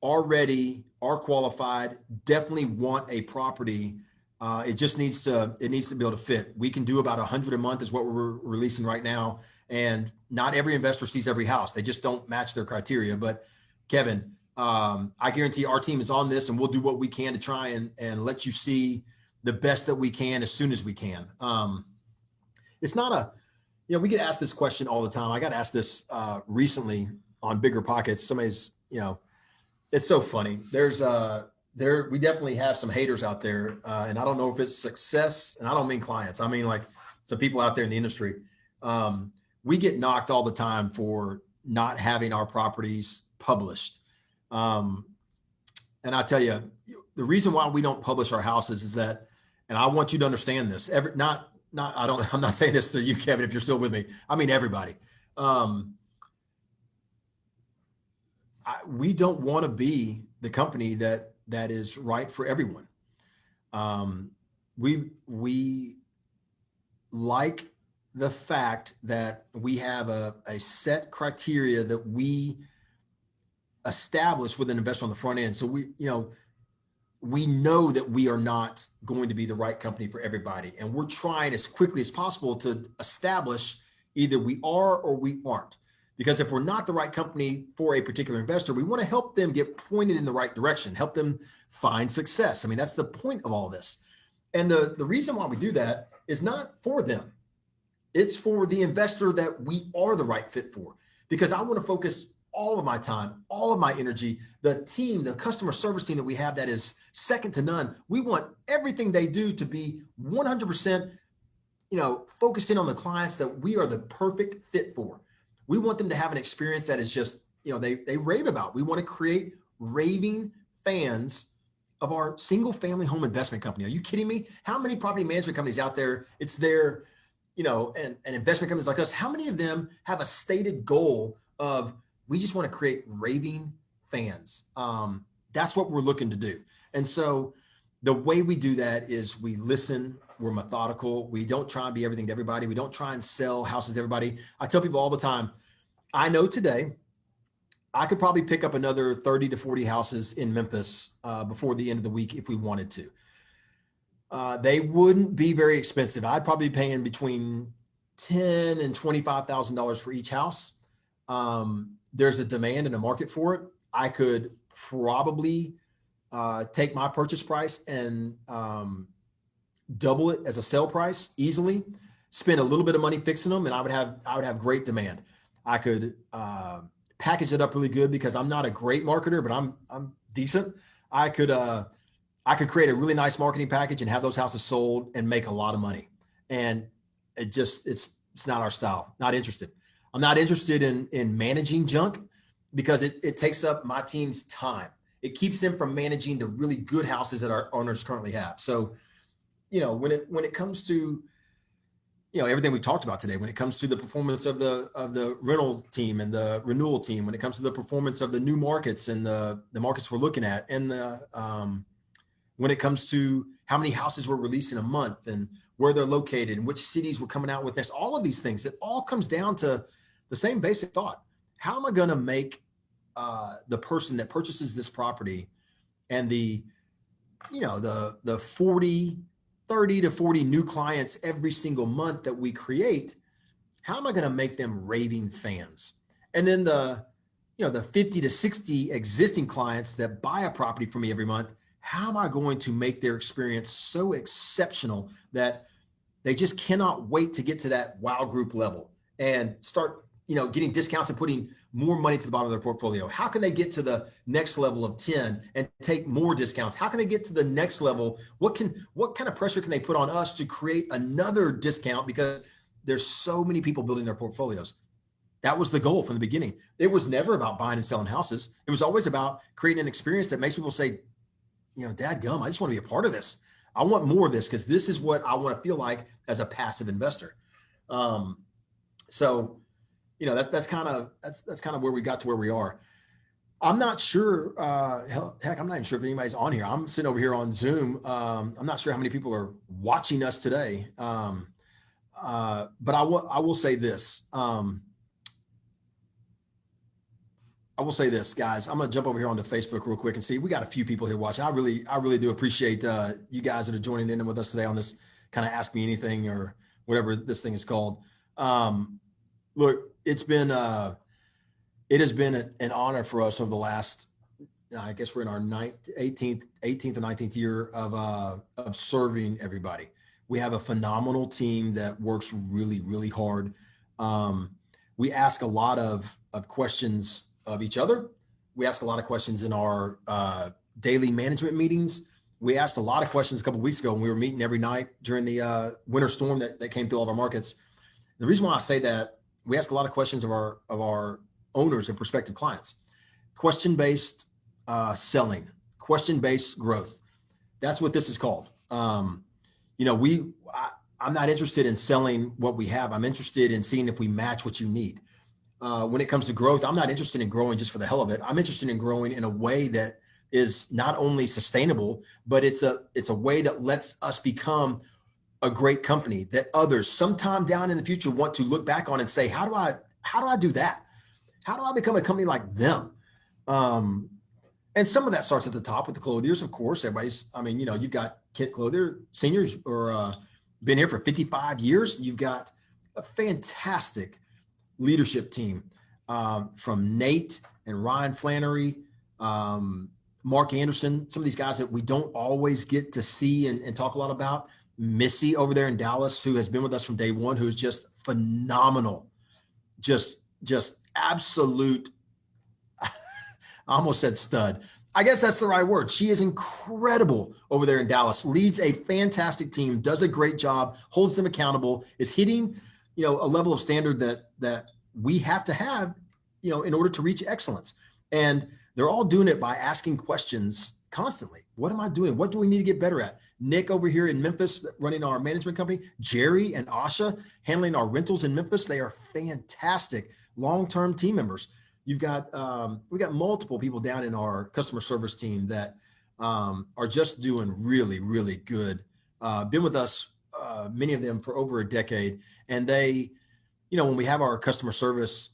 are ready, are qualified, definitely want a property. It needs to be able to fit. We can do about 100 a month is what we're releasing right now. And not every investor sees every house. They just don't match their criteria. But Kevin, I guarantee our team is on this and we'll do what we can to try and let you see the best that we can as soon as we can. It's not a, we get asked this question all the time. I got asked this recently on Bigger Pockets. Somebody's, it's so funny. We definitely have some haters out there. And I don't know if it's success, and I don't mean clients. I mean like some people out there in the industry. We get knocked all the time for not having our properties published. And I tell you, the reason why we don't publish our houses is that, and I want you to understand this, I'm not saying this to you, Kevin, if you're still with me. I mean, everybody. We don't want to be the company that is right for everyone. We like the fact that we have a set criteria that we establish with an investor on the front end. So we know that we are not going to be the right company for everybody. And we're trying as quickly as possible to establish either we are or we aren't. Because if we're not the right company for a particular investor, we want to help them get pointed in the right direction, help them find success. I mean, that's the point of all this. And the reason why we do that is not for them. It's for the investor that we are the right fit for. Because I want to focus all of my time, all of my energy, the team, the customer service team that we have that is second to none. We want everything they do to be 100%, focused in on the clients that we are the perfect fit for. We want them to have an experience that is just, they rave about. We want to create raving fans of our single family home investment company. Are you kidding me? How many property management companies out there, it's their, and investment companies like us, how many of them have a stated goal of, we just want to create raving fans? That's what we're looking to do. And so the way we do that is we listen, we're methodical. We don't try and be everything to everybody. We don't try and sell houses to everybody. I tell people all the time, I know today I could probably pick up another 30 to 40 houses in Memphis before the end of the week if we wanted to. They wouldn't be very expensive. I'd probably be paying between $10,000 and $25,000 for each house. There's a demand and a market for it. I could probably take my purchase price and double it as a sale price easily, spend a little bit of money fixing them, and I would have great demand. I could package it up really good because I'm not a great marketer, but I'm decent. I could create a really nice marketing package and have those houses sold and make a lot of money. And it's not our style. Not interested. I'm not interested in managing junk because it takes up my team's time. It keeps them from managing the really good houses that our owners currently have. So, when it comes to, everything we talked about today, when it comes to the performance of the rental team and the renewal team, when it comes to the performance of the new markets and the markets we're looking at, and when it comes to how many houses we're releasing a month and where they're located and which cities we're coming out with next, all of these things, it all comes down to the same basic thought. How am I going to make the person that purchases this property and the 30 to 40 new clients every single month that we create, how am I going to make them raving fans? And then the 50 to 60 existing clients that buy a property from me every month, how am I going to make their experience so exceptional that they just cannot wait to get to that wow group level and start, getting discounts and putting more money to the bottom of their portfolio? How can they get to the next level of 10 and take more discounts? How can they get to the next level? What kind of pressure can they put on us to create another discount? Because there's so many people building their portfolios. That was the goal from the beginning. It was never about buying and selling houses. It was always about creating an experience that makes people say, dadgum, I just want to be a part of this. I want more of this because this is what I want to feel like as a passive investor. That's kind of where we got to where we are. I'm not sure. Heck, I'm not even sure if anybody's on here. I'm sitting over here on Zoom. I'm not sure how many people are watching us today. But I will say this. I will say this, guys. I'm gonna jump over here onto Facebook real quick and see. We got a few people here watching. I really do appreciate you guys that are joining in with us today on this kind of Ask Me Anything or whatever this thing is called. Look, it's been it has been an honor for us over the last, I guess we're in our 18th or 19th year of serving everybody. We have a phenomenal team that works really, really hard. We ask a lot of questions of each other. We ask a lot of questions in our daily management meetings. We asked a lot of questions a couple of weeks ago when we were meeting every night during the winter storm that came through all of our markets. The reason why I say that, we ask a lot of questions of our owners and prospective clients. Question-based selling, question-based growth. That's what this is called. I'm not interested in selling what we have. I'm interested in seeing if we match what you need. When it comes to growth, I'm not interested in growing just for the hell of it. I'm interested in growing in a way that is not only sustainable, but it's a way that lets us become a great company that others sometime down in the future want to look back on and say, how do I do that? How do I become a company like them? And some of that starts at the top with the Clothiers, of course. You've got Kent Clothier, seniors, or been here for 55 years. You've got a fantastic leadership team from Nate and Ryan Flannery, Mark Anderson, some of these guys that we don't always get to see and talk a lot about. Missy over there in Dallas, who has been with us from day one, who is just phenomenal, just absolute. I almost said stud. I guess that's the right word. She is incredible over there in Dallas, leads a fantastic team, does a great job, holds them accountable, is hitting, a level of standard that we have to have, in order to reach excellence. And they're all doing it by asking questions constantly. What am I doing? What do we need to get better at? Nick over here in Memphis running our management company, Jerry and Asha handling our rentals in Memphis. They are fantastic long-term team members. We've got multiple people down in our customer service team that are just doing really, really good. Been with us, many of them, for over a decade. And they, when we have our customer service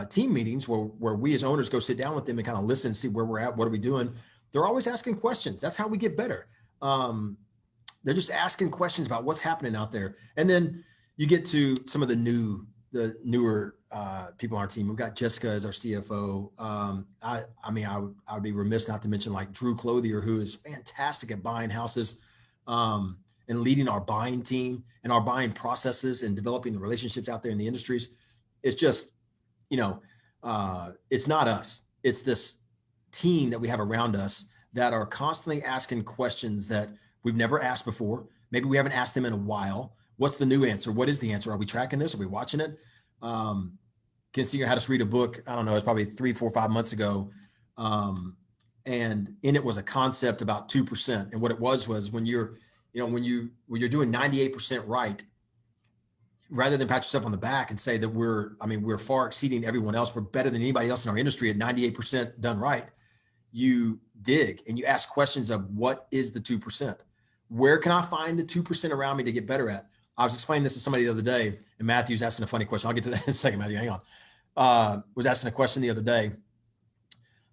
team meetings where we as owners go sit down with them and kind of listen, see where we're at, what are we doing, they're always asking questions. That's how we get better. They're just asking questions about what's happening out there. And then you get to some of the newer people on our team. We've got Jessica as our CFO. I would be remiss not to mention like Drew Clothier, who is fantastic at buying houses and leading our buying team and our buying processes and developing the relationships out there in the industries. It's just, it's not us. It's this team that we have around us that are constantly asking questions that we've never asked before. Maybe we haven't asked them in a while. What's the new answer? What is the answer? Are we tracking this? Are we watching it? Ken Senior had us read a book. I don't know. It's probably 3, 4, 5 months ago. And in it was a concept about 2%. And what it was when you're doing 98% right, rather than pat yourself on the back and say that we're far exceeding everyone else. We're better than anybody else in our industry at 98% done right. You dig and you ask questions of what is the 2%? Where can I find the 2% around me to get better at? I was explaining this to somebody the other day, and Matthew's asking a funny question. I'll get to that in a second, Matthew, hang on. Was asking a question the other day.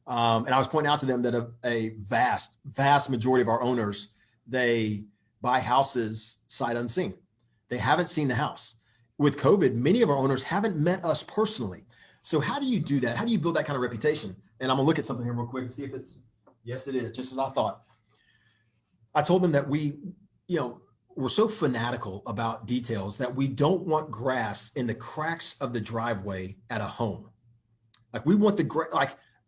And I was pointing out to them that a vast, vast majority of our owners, they buy houses sight unseen. They haven't seen the house. With COVID, many of our owners haven't met us personally. So how do you do that? How do you build that kind of reputation? And I'm gonna look at something here real quick and see if yes, it is, just as I thought. I told them that we're so fanatical about details that we don't want grass in the cracks of the driveway at a home. Like we want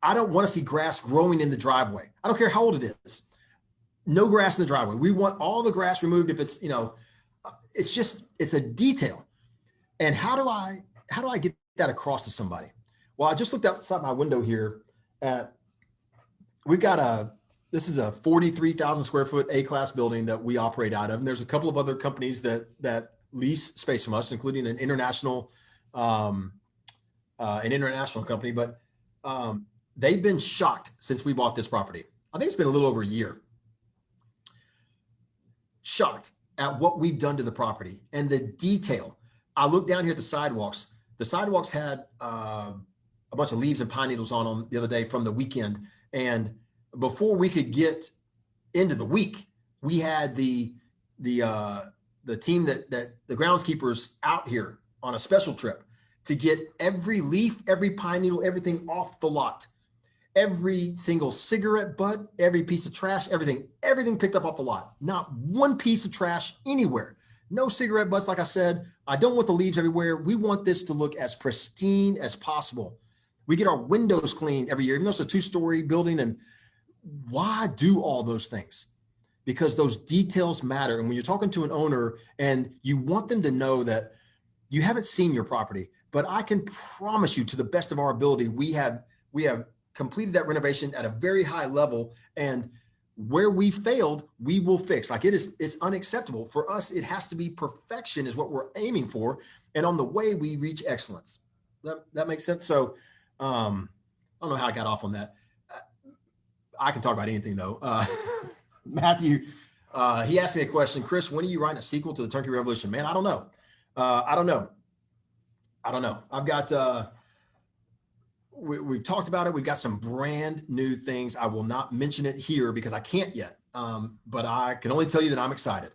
I don't want to see grass growing in the driveway. I don't care how old it is. No grass in the driveway. We want all the grass removed if it's, it's a detail. And how do I get that across to somebody? Well, I just looked outside my window here this is a 43,000 square foot A-class building that we operate out of. And there's a couple of other companies that lease space from us, including an international company, but they've been shocked since we bought this property. I think it's been a little over a year. Shocked at what we've done to the property and the detail. I looked down here at the sidewalks. The sidewalks had a bunch of leaves and pine needles on them the other day from the weekend. And before we could get into the week, we had the team that the groundskeepers out here on a special trip to get every leaf, every pine needle, everything off the lot. Every single cigarette butt, every piece of trash, everything picked up off the lot. Not one piece of trash anywhere. No cigarette butts, like I said. I don't want the leaves everywhere. We want this to look as pristine as possible. We get our windows cleaned every year, even though it's a 2-story building. And why do all those things? Because those details matter. And when you're talking to an owner and you want them to know that you haven't seen your property, but I can promise you, to the best of our ability, we have completed that renovation at a very high level, and where we failed, we will fix. Like it's unacceptable for us. It has to be perfection is what we're aiming for. And on the way we reach excellence. That makes sense. So I don't know how I got off on that. I can talk about anything though. Matthew, he asked me a question. Chris, when are you writing a sequel to the Turnkey Revolution? Man, I don't know. I don't know. I've got, we talked about it. We've got some brand new things. I will not mention it here because I can't yet. But I can only tell you that I'm excited.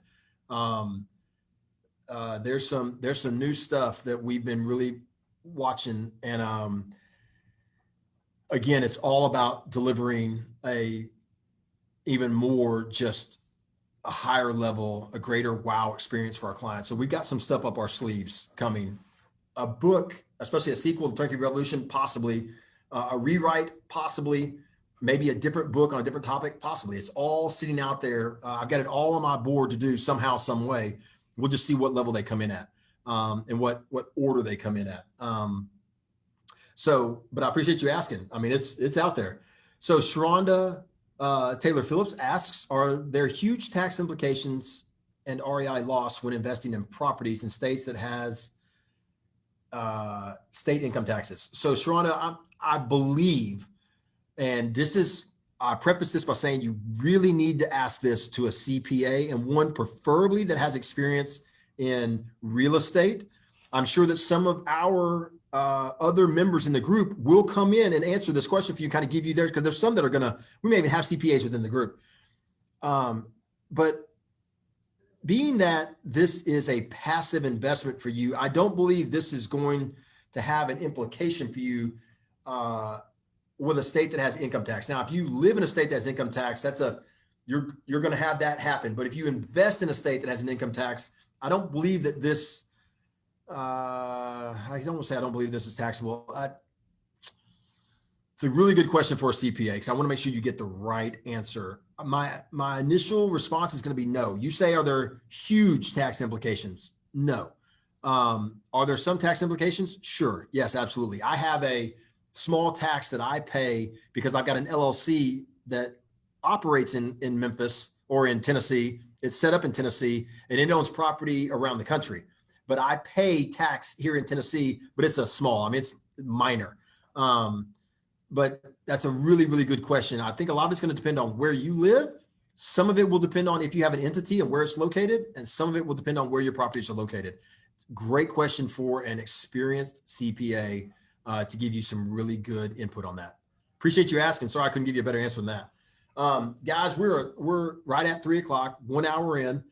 There's some new stuff that we've been really watching. And again, it's all about delivering even more, just a higher level, a greater wow experience for our clients. So we've got some stuff up our sleeves coming. A book, especially a sequel to Turnkey Revolution, possibly a rewrite, possibly maybe a different book on a different topic, possibly. It's all sitting out there. I've got it all on my board to do somehow, some way. We'll just see what level they come in at and what order they come in at. But I appreciate you asking. I mean, it's out there. So Sharonda Taylor Phillips asks, are there huge tax implications and REI loss when investing in properties in states that has state income taxes? So Sharonda, I believe, and I preface this by saying you really need to ask this to a CPA, and one preferably that has experience in real estate. I'm sure that some of our other members in the group will come in and answer this question for you, kind of give you theirs, because there's some that we may even have CPAs within the group. But being that this is a passive investment for you, I don't believe this is going to have an implication for you with a state that has income tax. Now, if you live in a state that has income tax, you're going to have that happen. But if you invest in a state that has an income tax, I don't believe that this. I don't want to say I don't believe this is taxable. It's a really good question for a CPA because I want to make sure you get the right answer. My initial response is going to be no. You say, are there huge tax implications? No. Are there some tax implications? Sure. Yes, absolutely. I have a small tax that I pay because I've got an LLC that operates in Memphis or in Tennessee. It's set up in Tennessee and it owns property around the country. But I pay tax here in Tennessee, but it's it's minor. But that's a really, really good question. I think a lot of it's going to depend on where you live. Some of it will depend on if you have an entity and where it's located, and some of it will depend on where your properties are located. Great question for an experienced CPA to give you some really good input on that. Appreciate you asking. Sorry, I couldn't give you a better answer than that. Guys, we're right at 3:00, 1 hour in.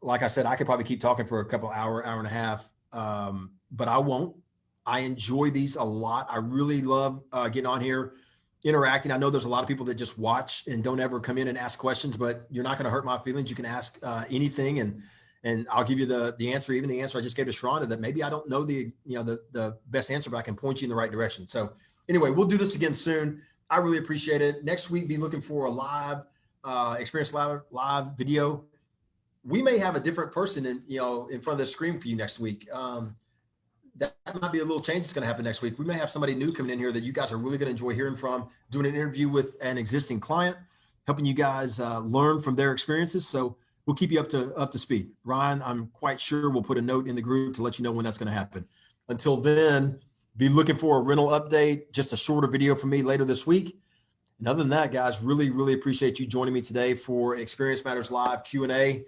Like I said, I could probably keep talking for a couple hour and a half, but I won't. I enjoy these a lot. I really love getting on here, interacting. I know there's a lot of people that just watch and don't ever come in and ask questions, but you're not going to hurt my feelings. You can ask anything, and I'll give you the answer, even the answer I just gave to Sharonda, that maybe I don't know the best answer, but I can point you in the right direction. So anyway, we'll do this again soon. I really appreciate it. Next week, be looking for a live experience live video. We may have a different person in front of the screen for you next week. That might be a little change that's going to happen next week. We may have somebody new coming in here that you guys are really going to enjoy hearing from, doing an interview with an existing client, helping you guys learn from their experiences. So we'll keep you up to speed. Ryan, I'm quite sure we'll put a note in the group to let you know when that's going to happen. Until then, be looking for a rental update, just a shorter video from me later this week. And other than that, guys, really, really appreciate you joining me today for Experience Matters Live Q&A.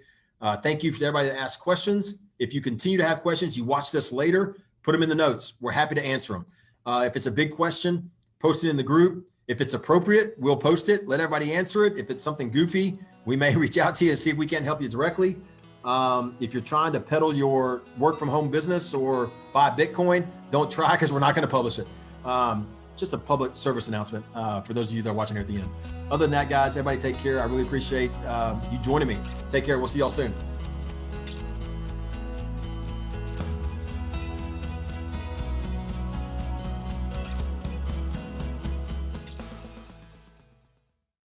Thank you for everybody that asked questions. If you continue to have questions, you watch this later, put them in the notes. We're happy to answer them. If it's a big question, post it in the group. If it's appropriate, we'll post it, let everybody answer it. If it's something goofy, we may reach out to you and see if we can help you directly. If you're trying to peddle your work from home business or buy Bitcoin, don't try, because we're not going to publish it. Just a public service announcement for those of you that are watching here at the end. Other than that, guys, everybody take care. I really appreciate you joining me. Take care. We'll see y'all soon.